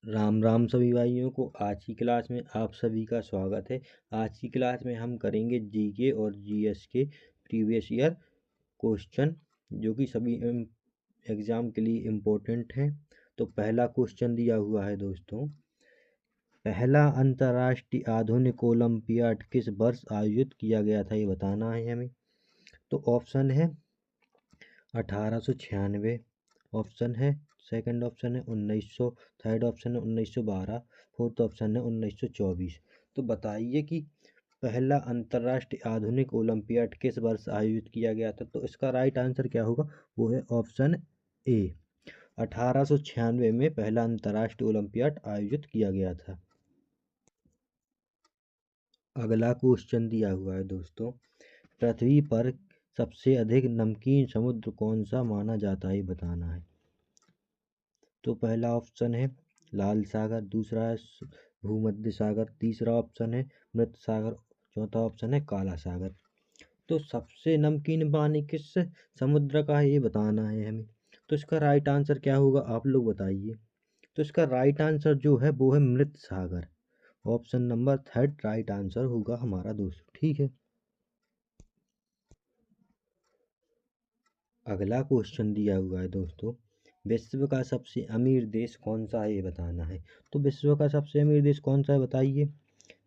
राम राम सभी भाइयों को। आज की क्लास में आप सभी का स्वागत है। आज की क्लास में हम करेंगे जीके और जीएस के प्रीवियस ईयर क्वेश्चन, जो कि सभी एग्जाम के लिए इम्पोर्टेंट हैं। तो पहला क्वेश्चन दिया हुआ है दोस्तों, पहला अंतर्राष्ट्रीय आधुनिक ओलंपियाड किस वर्ष आयोजित किया गया था, ये बताना है हमें। तो ऑप्शन है 1896, ऑप्शन है सेकंड ऑप्शन है 1900, थर्ड ऑप्शन है 1912, फोर्थ ऑप्शन है 1924। तो बताइए कि पहला अंतर्राष्ट्रीय आधुनिक ओलंपियाड किस वर्ष आयोजित किया गया था। तो इसका राइट आंसर क्या होगा, वो है ऑप्शन ए, 1896 में पहला अंतर्राष्ट्रीय ओलंपियाड आयोजित किया गया था। अगला क्वेश्चन दिया हुआ है दोस्तों, पृथ्वी पर सबसे अधिक नमकीन समुद्र कौन सा माना जाता है, बताना है। तो पहला ऑप्शन है लाल सागर, दूसरा है भूमध्य सागर, तीसरा ऑप्शन है मृत सागर, चौथा ऑप्शन है काला सागर। तो सबसे नमकीन पानी किस समुद्र का है, ये बताना है हमें। तो इसका राइट आंसर क्या होगा, आप लोग बताइए। तो इसका राइट आंसर जो है वो है मृत सागर। Option number third right answer होगा हमारा दोस्तों, ठीक है। अगला क्वेश्चन दिया हुआ है दोस्तों, विश्व का सबसे अमीर देश कौन सा है, ये बताना है। तो विश्व का सबसे अमीर देश कौन सा है, बताइए।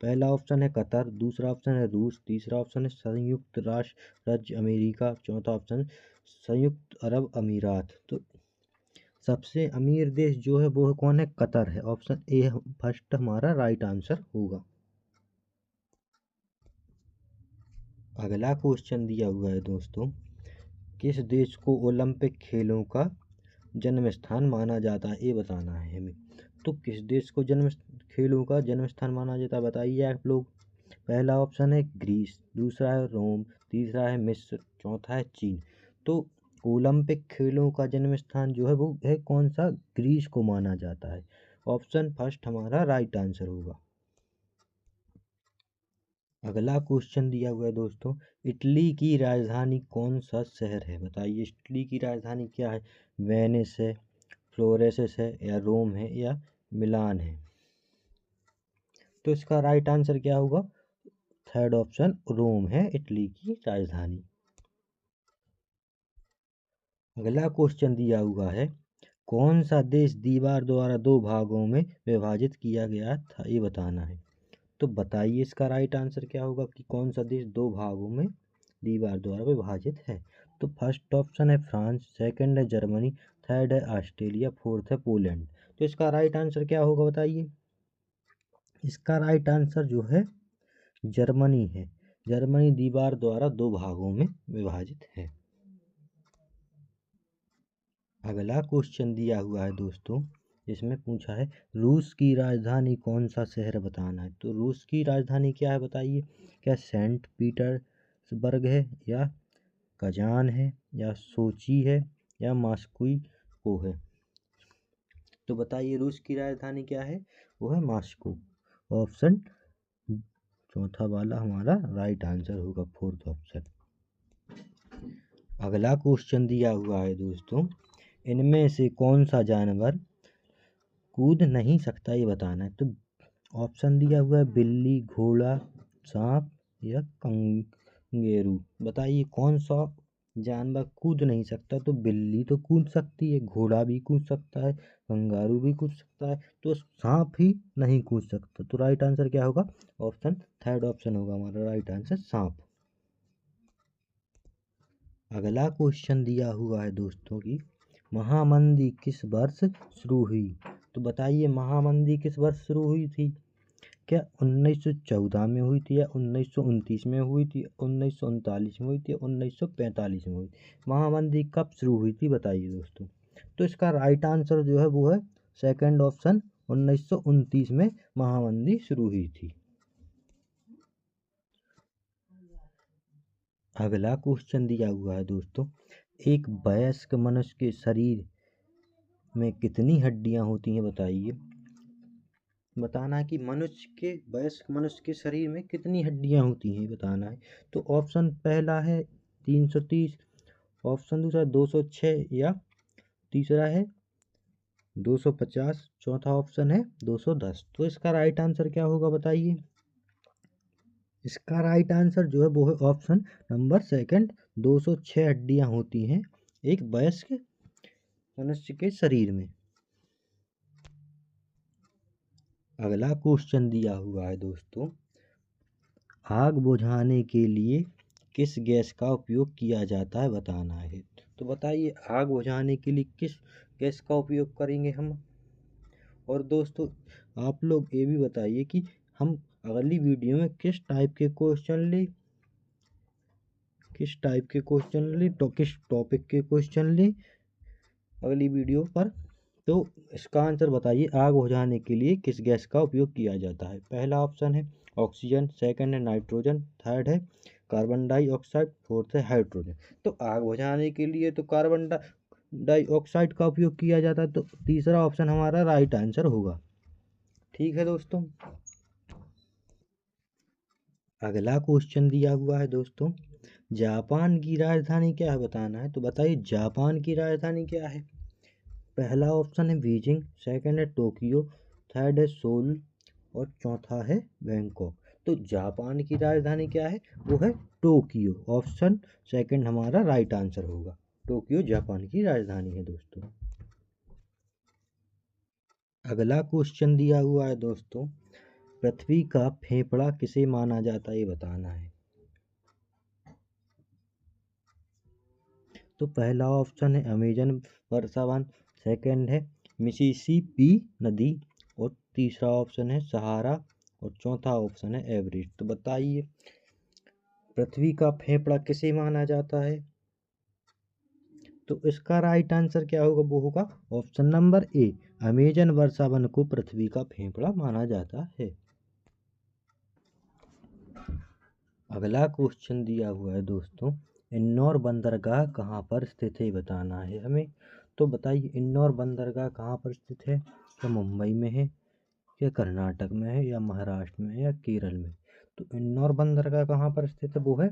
पहला ऑप्शन है कतर, दूसरा ऑप्शन है रूस, तीसरा ऑप्शन है संयुक्त राष्ट्र राज्य अमेरिका, चौथा ऑप्शन संयुक्त अरब अमीरात। तो सबसे अमीर देश जो है वो कौन है, कतर है। ऑप्शन ए फर्स्ट हमारा राइट आंसर होगा। अगला क्वेश्चन दिया हुआ है दोस्तों, किस देश को ओलंपिक खेलों का जन्म स्थान माना जाता है, ये बताना है हमें। तो किस देश को खेलों का जन्म स्थान माना जाता है, बताइए आप लोग। पहला ऑप्शन है ग्रीस, दूसरा है रोम, तीसरा है मिस्र, चौथा है चीन। तो ओलंपिक खेलों का जन्म स्थान जो है वो है कौन सा, ग्रीस को माना जाता है। ऑप्शन फर्स्ट हमारा राइट आंसर होगा। अगला क्वेश्चन दिया हुआ है दोस्तों, इटली की राजधानी कौन सा शहर है, बताइए। इटली की राजधानी क्या है, वेनिस है, फ्लोरेंस है, या रोम है, या मिलान है। तो इसका राइट आंसर क्या होगा, थर्ड ऑप्शन रोम है इटली की राजधानी। अगला क्वेश्चन दिया हुआ है, कौन सा देश दीवार द्वारा दो भागों में विभाजित किया गया था, ये बताना है। तो बताइए इसका राइट आंसर क्या होगा कि कौन सा देश दो भागों में दीवार द्वारा विभाजित है। तो फर्स्ट ऑप्शन है फ्रांस, सेकंड है जर्मनी, थर्ड है ऑस्ट्रेलिया, फोर्थ है पोलैंड। तो इसका राइट आंसर क्या होगा, बताइए। इसका राइट आंसर जो है जर्मनी है। जर्मनी दीवार द्वारा दो भागों में विभाजित है। अगला क्वेश्चन दिया हुआ है दोस्तों, इसमें पूछा है रूस की राजधानी कौन सा शहर, बताना है। तो रूस की राजधानी क्या है, बताइए। क्या सेंट पीटर्सबर्ग है, या कजान है, या सोची है, या मॉस्को है। तो बताइए रूस की राजधानी क्या है, वो है मॉस्को। ऑप्शन चौथा वाला हमारा राइट आंसर होगा, फोर्थ ऑप्शन। अगला क्वेश्चन दिया हुआ है दोस्तों, इनमें से कौन सा जानवर कूद नहीं सकता, ये बताना है। तो ऑप्शन दिया हुआ है बिल्ली, घोड़ा, सांप, या कंगेरू। बताइए कौन सा जानवर कूद नहीं सकता। तो बिल्ली तो कूद सकती है, घोड़ा भी कूद सकता है, कंगारू भी कूद सकता है, तो सांप ही नहीं कूद सकता। तो राइट आंसर क्या होगा, ऑप्शन थर्ड ऑप्शन होगा हमारा राइट आंसर, सांप। अगला क्वेश्चन दिया हुआ है दोस्तों की महामंदी किस वर्ष शुरू हुई। तो बताइए महामंदी किस वर्ष शुरू हुई थी। क्या 1914 में हुई थी, या 1929 में हुई थी, 1939 में हुई थी, 1945 में हुई थी। महामंदी कब शुरू हुई थी, बताइए दोस्तों। तो इसका राइट आंसर जो है वो है सेकंड ऑप्शन, 1929 में महामंदी शुरू हुई थी। अगला क्वेश्चन दिया हुआ है दोस्तों, एक वयस्क मनुष्य के शरीर में कितनी हड्डियां होती हैं, बताइए। बताना है कि वयस्क मनुष्य के शरीर में कितनी हड्डियां होती हैं, बताना है। तो ऑप्शन पहला है 330, ऑप्शन दूसरा 206, या तीसरा है 250, चौथा ऑप्शन है 210। तो इसका राइट आंसर क्या होगा बताइए। इसका राइट आंसर जो है वो है ऑप्शन नंबर सेकंड, 206 हड्डियां होती हैं एक वयस्क मनुष्य के शरीर में। अगला क्वेश्चन दिया हुआ है दोस्तों, आग बुझाने के लिए किस गैस का उपयोग किया जाता है बताना है। तो बताइए आग बुझाने के लिए किस गैस का उपयोग करेंगे हम। और दोस्तों आप लोग ये भी बताइए कि हम अगली वीडियो में किस टाइप के क्वेश्चन ले, तो किस टॉपिक के क्वेश्चन ले अगली वीडियो पर। तो इसका आंसर बताइए, आग बुझाने के लिए किस गैस का उपयोग किया जाता है। पहला ऑप्शन है ऑक्सीजन, सेकंड है नाइट्रोजन, थर्ड है कार्बन डाइऑक्साइड, फोर्थ है हाइड्रोजन। तो आग बुझाने के लिए तो कार्बन डाइऑक्साइड का उपयोग किया जाता है, तो तीसरा ऑप्शन हमारा राइट आंसर होगा। ठीक है दोस्तों। अगला क्वेश्चन दिया हुआ है दोस्तों, जापान की राजधानी क्या है बताना है। तो बताइए जापान की राजधानी क्या है। पहला ऑप्शन है बीजिंग, सेकंड है टोक्यो, थर्ड है सोल और चौथा है बैंकॉक। तो जापान की राजधानी क्या है, वो है टोक्यो। ऑप्शन सेकंड हमारा राइट आंसर होगा, टोक्यो जापान की राजधानी है दोस्तों। अगला क्वेश्चन दिया हुआ है दोस्तों, पृथ्वी का फेफड़ा किसे माना जाता है ये बताना है। तो पहला ऑप्शन है अमेजन वर्षावन, सेकंड है मिसिसिपी नदी और तीसरा ऑप्शन है सहारा और चौथा ऑप्शन है एवरेस्ट। तो बताइए पृथ्वी का फेफड़ा किसे माना जाता है। तो इसका राइट आंसर क्या होगा, वो होगा ऑप्शन नंबर ए, अमेजन वर्षावन को पृथ्वी का फेफड़ा माना जाता है। अगला क्वेश्चन दिया हुआ है दोस्तों, इंदौर बंदरगाह कहाँ पर स्थित है बताना है हमें। तो बताइए इंदौर बंदरगाह कहाँ पर स्थित है, क्या मुंबई में है, या कर्नाटक में है, या महाराष्ट्र में है, या केरल में। तो इंदौर बंदरगाह कहाँ पर स्थित है, वो है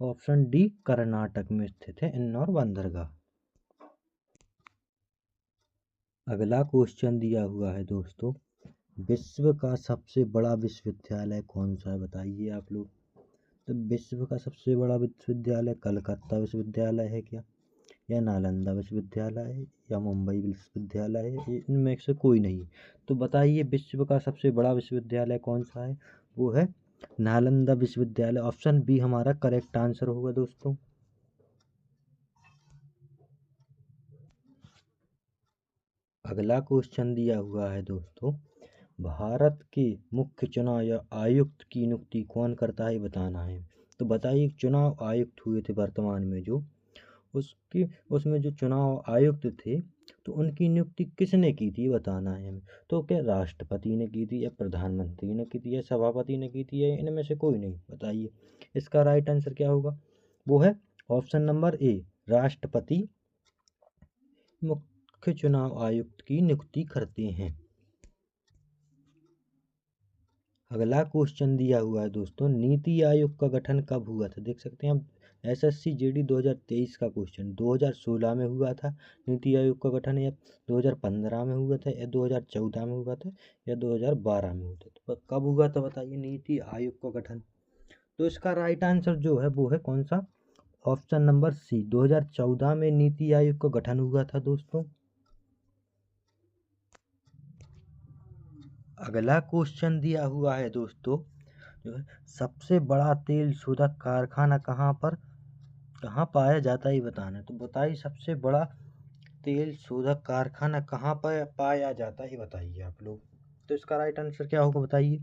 ऑप्शन डी, कर्नाटक में स्थित है इंदौर बंदरगाह। अगला क्वेश्चन दिया हुआ है दोस्तों, विश्व का सबसे बड़ा विश्वविद्यालय कौन सा है बताइए आप लोग। तो विश्व का सबसे बड़ा विश्वविद्यालय कलकत्ता विश्वविद्यालय है क्या, या नालंदा विश्वविद्यालय है, या मुंबई विश्वविद्यालय है, इनमें से कोई नहीं। तो बताइए विश्व का सबसे बड़ा विश्वविद्यालय कौन सा है, वो है नालंदा विश्वविद्यालय। ऑप्शन बी हमारा करेक्ट आंसर होगा दोस्तों। अगला क्वेश्चन दिया हुआ है दोस्तों, भारत के मुख्य चुनाव आयुक्त की नियुक्ति कौन करता है बताना है। तो बताइए चुनाव आयुक्त हुए थे वर्तमान में जो, उसकी उसमें जो चुनाव आयुक्त थे तो उनकी नियुक्ति किसने की थी बताना है हमें। तो क्या राष्ट्रपति ने की थी, या प्रधानमंत्री ने की थी, या सभापति ने की थी, या इनमें से कोई नहीं। बताइए इसका राइट आंसर क्या होगा, वो है ऑप्शन नंबर ए, राष्ट्रपति मुख्य चुनाव आयुक्त की नियुक्ति करते हैं। अगला क्वेश्चन दिया हुआ है दोस्तों, नीति आयोग का गठन कब हुआ था। देख सकते हैं हम एसएससी जीडी 2023 का क्वेश्चन 2016 में हुआ था नीति आयोग का गठन, या 2015 में हुआ था, या 2014 में हुआ था, या 2012 में हुआ था। तो कब हुआ था बताइए नीति आयोग का गठन। तो इसका राइट आंसर जो है वो है कौन सा, ऑप्शन नंबर सी, 2014 में नीति आयोग का गठन हुआ था दोस्तों। अगला क्वेश्चन दिया हुआ है दोस्तों, जो है सबसे बड़ा तेल शोधक कारखाना कहाँ पाया जाता है ये बताना है। तो बताइए सबसे बड़ा तेल शोधक कारखाना कहाँ पर पाया जाता है ये बताइए आप लोग। तो इसका राइट आंसर क्या होगा बताइए।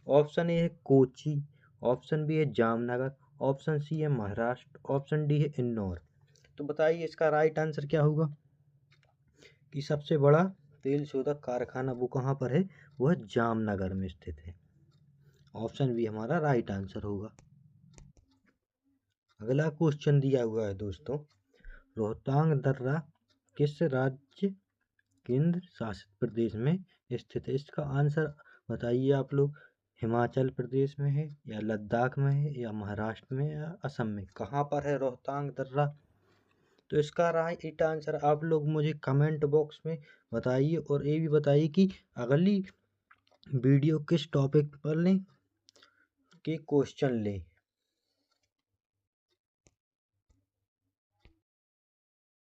ऑप्शन ए है कोची, ऑप्शन बी है जामनगर, ऑप्शन सी है महाराष्ट्र, ऑप्शन डी है इंदौर। तो बताइए इसका राइट आंसर क्या होगा कि सबसे बड़ा तेल शोधक कारखाना वो कहाँ पर है, वो है जामनगर में स्थित है। ऑप्शन बी हमारा राइट आंसर होगा। अगला क्वेश्चन दिया हुआ है दोस्तों, रोहतांग दर्रा किस राज्य केंद्र शासित प्रदेश में स्थित है। इसका आंसर बताइए आप लोग, हिमाचल प्रदेश में है, या लद्दाख में है, या महाराष्ट्र में, या असम में। कहाँ पर है रोहतांग दर्रा, तो इसका राइट आंसर आप लोग मुझे कमेंट बॉक्स में बताइए, और ये भी बताइए कि अगली वीडियो किस टॉपिक पर लें, के क्वेश्चन लें।